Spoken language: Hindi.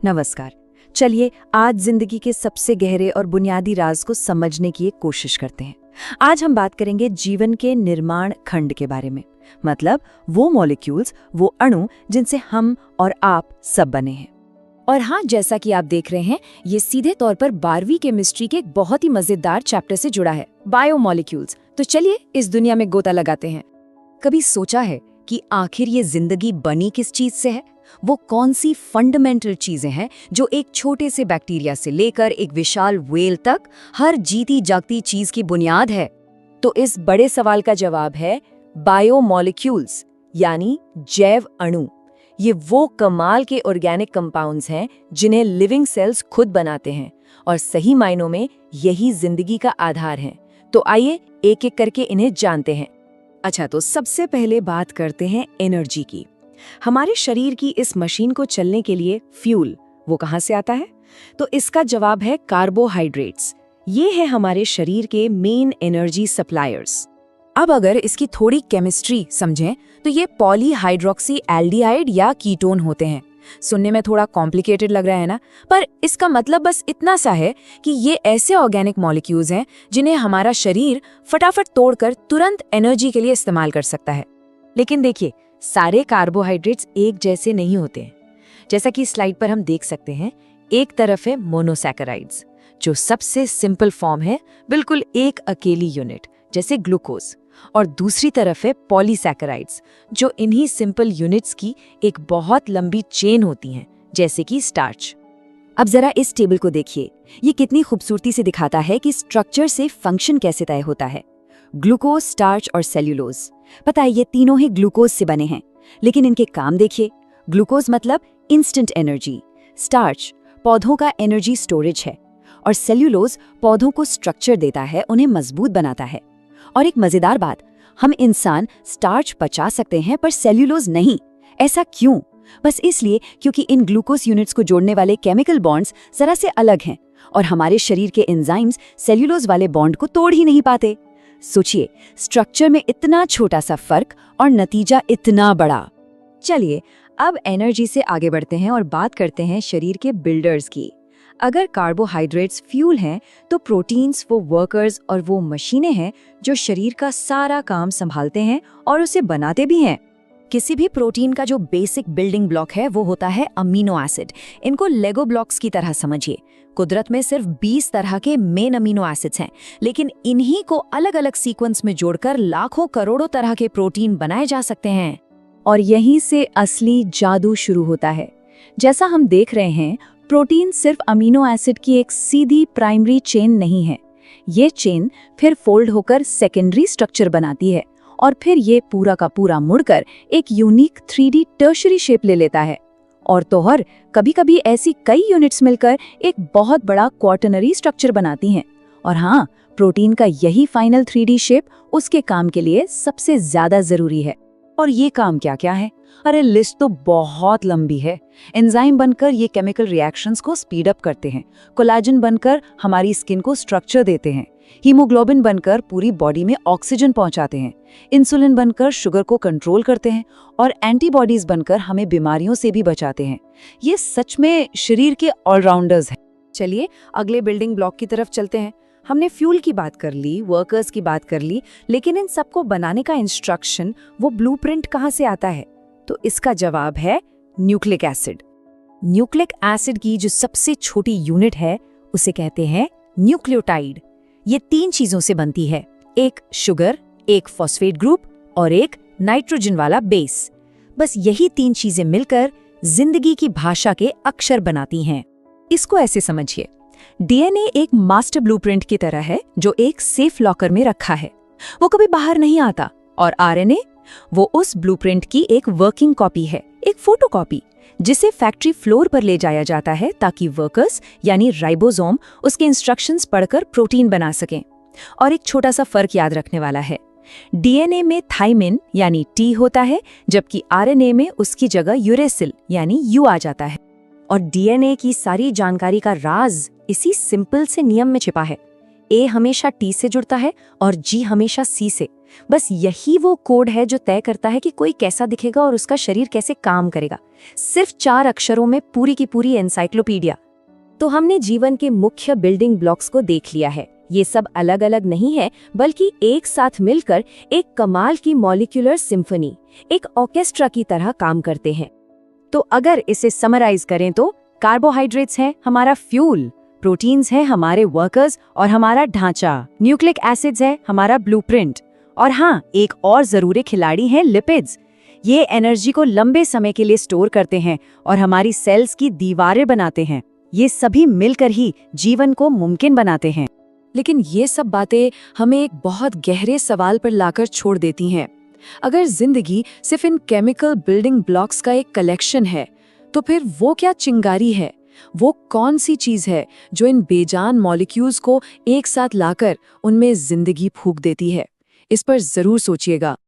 नमस्कार। चलिए आज जिंदगी के सबसे गहरे और बुनियादी राज को समझने की एक कोशिश करते हैं। आज हम बात करेंगे जीवन के निर्माण खंड के बारे में, मतलब वो मॉलिक्यूल्स, वो अणु जिनसे हम और आप सब बने हैं। और हाँ, जैसा कि आप देख रहे हैं, ये सीधे तौर पर 12वीं केमिस्ट्री के एक बहुत ही मजेदार चैप्टर से जुड़ा है, बायोमॉलिक्यूल्स। तो चलिए इस दुनिया में गोता लगाते हैं। कभी सोचा है कि आखिर ये जिंदगी बनी किस चीज से है? वो कौन सी फंडामेंटल चीजें हैं जो एक छोटे से बैक्टीरिया से लेकर एक विशाल व्हेल तक हर जीती जागती चीज की बुनियाद है? तो इस बड़े सवाल का जवाब है बायोमॉलिक्यूल्स, यानी जैव अणु। ये वो कमाल के ऑर्गेनिक कंपाउंड्स हैं जिन्हें लिविंग सेल्स खुद बनाते हैं और सही मायनों में यही जिंदगी का आधार है। तो आइए एक एक करके इन्हें जानते हैं। अच्छा, तो सबसे पहले बात करते हैं एनर्जी की। हमारे शरीर की इस मशीन को चलने के लिए फ्यूल वो कहाँ से आता है? तो इसका जवाब है कार्बोहाइड्रेट्स। ये है हमारे शरीर के मेन एनर्जी सप्लायर्स। अब अगर इसकी थोड़ी केमिस्ट्री समझें तो ये पॉलीहाइड्रोक्सी एल्डिहाइड या कीटोन होते हैं। सुनने में थोड़ा कॉम्प्लिकेटेड लग रहा है ना, पर इसका मतलब बस इतना सा है कि ये ऐसे ऑर्गेनिक मॉलिक्यूल्स हैं जिन्हें हमारा शरीर फटाफट तोड़कर तुरंत एनर्जी के लिए इस्तेमाल कर सकता है। लेकिन देखिए, सारे कार्बोहाइड्रेट्स एक जैसे नहीं होते हैं। जैसा कि स्लाइड पर हम देख सकते हैं, एक तरफ है मोनोसैकेराइड्स, जो सबसे सिंपल फॉर्म है, बिल्कुल एक अकेली यूनिट जैसे ग्लूकोज, और दूसरी तरफ है पॉलीसैकेराइड्स, जो इन्हीं सिंपल यूनिट्स की एक बहुत लंबी चेन होती हैं, जैसे कि स्टार्च। अब जरा इस टेबल को देखिए, ये कितनी खूबसूरती से दिखाता है कि स्ट्रक्चर से फंक्शन कैसे तय होता है। ग्लूकोज, स्टार्च और सेल्यूलोज, पता है ये तीनों ही ग्लूकोज से बने हैं, लेकिन इनके काम देखिए। ग्लूकोज मतलब इंस्टेंट एनर्जी, स्टार्च पौधों का एनर्जी स्टोरेज है, और सेल्यूलोज पौधों को स्ट्रक्चर देता है, उन्हें मजबूत बनाता है। और एक मजेदार बात, हम इंसान स्टार्च पचा सकते हैं पर सेल्यूलोज नहीं। ऐसा क्यों? बस इसलिए क्योंकि इन ग्लूकोज यूनिट्स को जोड़ने वाले केमिकल बॉन्ड्स जरा से अलग हैं, और हमारे शरीर के एंजाइम्स सेल्यूलोज वाले बॉन्ड को तोड़ ही नहीं पाते। सोचिए, स्ट्रक्चर में इतना छोटा सा फर्क और नतीजा इतना बड़ा। चलिए अब एनर्जी से आगे बढ़ते हैं और बात करते हैं शरीर के बिल्डर्स की। अगर कार्बोहाइड्रेट्स फ्यूल हैं, तो प्रोटीन्स वो वर्कर्स और वो मशीनें हैं जो शरीर का सारा काम संभालते हैं और उसे बनाते भी हैं। किसी भी प्रोटीन का जो बेसिक बिल्डिंग ब्लॉक है वो होता है अमीनो एसिड। इनको लेगो ब्लॉक्स की तरह समझिए। कुदरत में सिर्फ 20 तरह के मेन अमीनो एसिड्स हैं, लेकिन इन्हीं को अलग अलग सीक्वेंस में जोड़कर लाखों करोड़ों तरह के प्रोटीन बनाए जा सकते हैं। और यहीं से असली जादू शुरू होता है। जैसा हम देख रहे हैं, प्रोटीन सिर्फ अमीनो एसिड की एक सीधी प्राइमरी चेन नहीं है। ये चेन फिर फोल्ड होकर सेकेंडरी स्ट्रक्चर बनाती है, और फिर ये पूरा का पूरा मुड़कर एक यूनिक 3D टर्शरी शेप ले लेता है। और तो और कभी-कभी ऐसी कई यूनिट्स मिलकर एक बहुत बड़ा क्वार्टनरी स्ट्रक्चर बनाती हैं। और हाँ, प्रोटीन का यही फाइनल 3D शेप उसके काम के लिए सबसे ज्यादा जरूरी है। और ये काम क्या क्या है? अरे लिस्ट तो बहुत लंबी है। एंजाइम बनकर ये केमिकल रिएक्शंस को स्पीड अप करते हैं, कोलाजन बनकर हमारी स्किन को स्ट्रक्चर देते हैं, हीमोग्लोबिन बनकर पूरी बॉडी में ऑक्सीजन पहुंचाते हैं, इंसुलिन बनकर शुगर को कंट्रोल करते हैं, और एंटीबॉडीज बनकर हमें बीमारियों से भी बचाते हैं। ये सच में शरीर के ऑलराउंडर्स हैं। चलिए अगले बिल्डिंग ब्लॉक की तरफ चलते हैं। हमने फ्यूल की बात कर ली, वर्कर्स की बात कर ली, लेकिन इन सबको बनाने का इंस्ट्रक्शन, वो ब्लूप्रिंट कहाँ से आता है? तो इसका जवाब है न्यूक्लिक एसिड। न्यूक्लिक एसिड की जो सबसे छोटी यूनिट है उसे कहते हैं न्यूक्लियोटाइड। ये 3 चीजों से बनती है, एक शुगर, एक फॉस्फेट ग्रुप और एक नाइट्रोजन वाला बेस। बस यही 3 चीजें मिलकर जिंदगी की भाषा के अक्षर बनाती हैं। इसको ऐसे समझिए, डीएनए एक मास्टर ब्लूप्रिंट की तरह है जो एक सेफ लॉकर में रखा है। वो कभी बाहर नहीं आता। और आरएनए, वो उस ब्लूप्रिंट की एक वर्किंग कॉपी है, एक फोटोकॉपी, जिसे फैक्ट्री फ्लोर पर ले जाया जाता है ताकि वर्कर्स यानी राइबोसोम उसके इंस्ट्रक्शंस पढ़कर प्रोटीन बना सकें। और एक छोटा सा फर्क याद रखने वाला है, डीएनए में थाइमिन यानी टी होता है, जबकि आरएनए में उसकी जगह यूरेसिल यानी यू आ जाता है। और डीएनए की सारी जानकारी का राज इसी सिंपल से नियम में छिपा है। ए हमेशा टी से जुड़ता है और जी हमेशा सी से, बस यही वो कोड है जो तय करता है कि कोई कैसा दिखेगा और उसका शरीर कैसे काम करेगा। सिर्फ 4 अक्षरों में पूरी की पूरी एनसाइक्लोपीडिया। तो हमने जीवन के मुख्य बिल्डिंग ब्लॉक्स को देख लिया है। ये सब अलग अलग नहीं है, बल्कि एक साथ मिलकर एक कमाल की मॉलिक्यूलर सिम्फनी, एक ऑर्केस्ट्रा की तरह काम करते हैं। तो अगर इसे समराइज करें तो कार्बोहाइड्रेट्स है हमारा फ्यूल, प्रोटीन्स हैं हमारे वर्कर्स और हमारा ढांचा, न्यूक्लिक एसिड्स है हमारा ब्लूप्रिंट, और हाँ, एक और जरूरी खिलाड़ी हैं लिपिड्स। ये एनर्जी को लंबे समय के लिए स्टोर करते हैं और हमारी सेल्स की दीवारें बनाते हैं। ये सभी मिलकर ही जीवन को मुमकिन बनाते हैं। लेकिन ये सब बातें हमें एक बहुत गहरे सवाल पर लाकर छोड़ देती हैं। अगर जिंदगी सिर्फ इन केमिकल बिल्डिंग ब्लॉक्स का एक कलेक्शन है, तो फिर वो क्या चिंगारी है? वो कौन सी चीज है जो इन बेजान मॉलिक्यूल्स को एक साथ लाकर उनमें जिंदगी फूंक देती है? इस पर जरूर सोचिएगा।